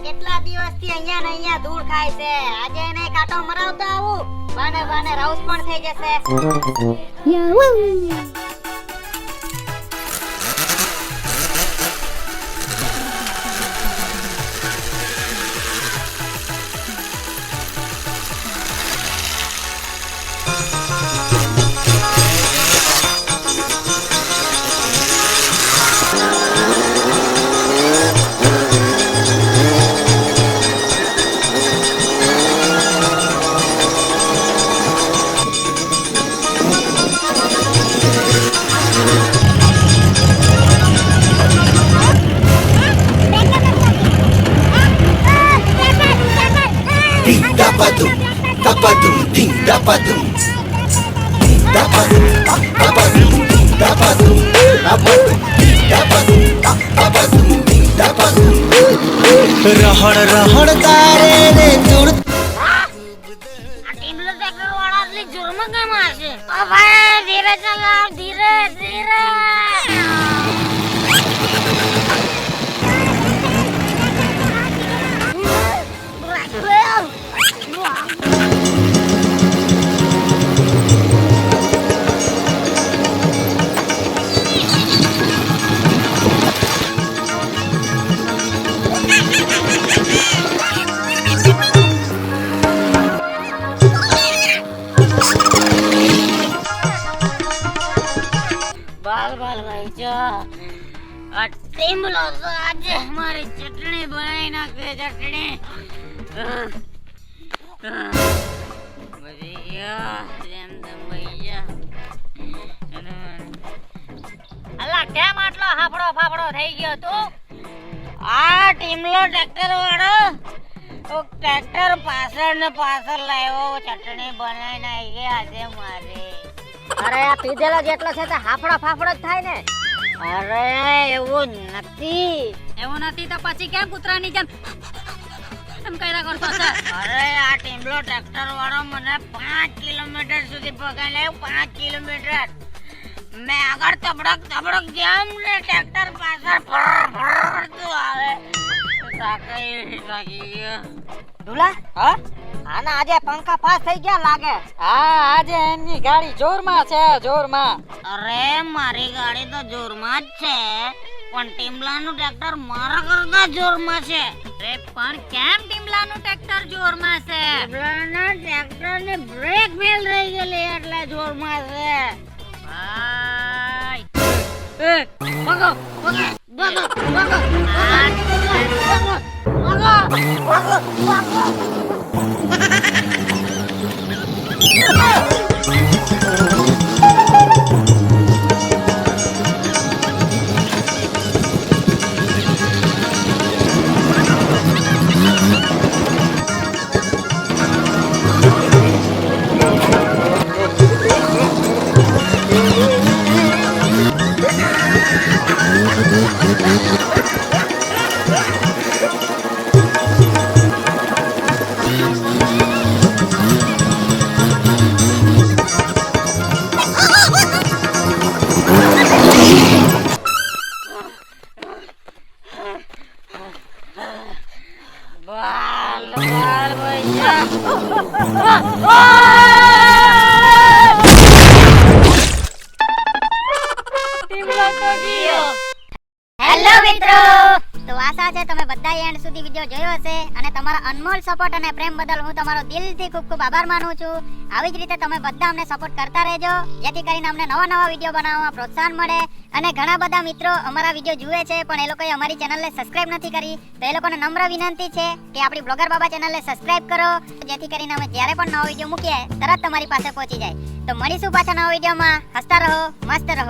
કેટલા દિવસથી અહીંયા ને અહીંયા દૂર ખાય છે. આજે એને કાંટો મરાવતો આવું. બાને બાને રાઉસ પણ થઈ જશે. Dapadum, dapadum, ding dapadum, dapadum, dapadum, dapadum, dapadum, dapadum, dapadum, dapadum. रहड़ रहड़ तारे रे जुड़. આ ટીમલો ટ્રેક્ટર વાળા આટલી જોરમાં કેમ આવશે? ઓ ભાઈ ધીરે ચલાવ, ધીરે ધીરે. बाल बाल भाई जो टीमलो तो आज हमारी चटनी बनाई ना के चटनी भैया જેમ તેમ ભૈયા અલા કેમ આટલો હાફડો ફાફડો થઈ ગયો તું? આ ટીમલો ટ્રેક્ટર વાળો તો ટ્રેક્ટર પાછળ ને પાછળ લાવ્યો ચટણી બનાવી નાખી આજે મારે. અરે આ પીધેલો જેટલો છે તો હાફડો ફાફડો જ થાય ને. અરે એવું નથી તો પછી કેમ કૂતરાની જેમ એમ કર્યા કરતો છે? અરે આ ટીમલો ટ્રેક્ટર વાળો મને 5 કિલોમીટર સુધી પગાડ્યો. 5 કિલોમીટર મેં આગળ તબડક તબડક જેમ ને ટ્રેક્ટર પાછળ ફરતું આવે. થાકી ગયો. ઢુલા હા આના આજે પંખા પાસ થઈ ગયા લાગે. હા આજે એની ગાડી જોરમાં છે, જોરમાં. અરે મારી ગાડી તો જોરમાં જ છે પણ ટીમલાનું ટ્રેક્ટર મારા કરતા જોરમાં છે. અરે પણ કેમ ટીમલાનું ટ્રેક્ટર જોરમાં છે? ટીમલાના ટ્રેક્ટરની બ્રેક ફેલ રહી ગયેલી એટલે જોરમાં છે. ભાઈ એ ભગો ભગો ભગો ભગો બાલ બાલ ભૈયા હેલો મિત્રો, તો આશા છે તમે બધા એન્ડ સુધી વિડિયો જોયો હશે અને તમારા અનમોલ સપોર્ટ અને પ્રેમ બદલ હું તમારો દિલથી ખૂબ ખૂબ આભાર માનું છું. આવી જ રીતે તમે બધા અમને સપોર્ટ કરતા રહેજો જેથી કરીને અમને નવા વિડિયો બનાવવામાં પ્રોત્સાહન મળે. અને ઘણા બધા મિત્રો અમારા વિડિયો જુએ છે પણ એ લોકોએ અમારી ચેનલને સબસ્ક્રાઇબ નથી કરી, તો એ લોકોને નમ્ર વિનંતી છે કે આપણી બ્લોગર બાબા ચેનલને સબસ્ક્રાઇબ કરો જેથી કરીને અમે જ્યારે પણ નવો વિડિયો મૂકીએ તરત તમારી પાસે પહોંચી જાય. તો મળીશું પાછા નવા વિડિયોમાં. હસતા રહો, મસ્ત રહો.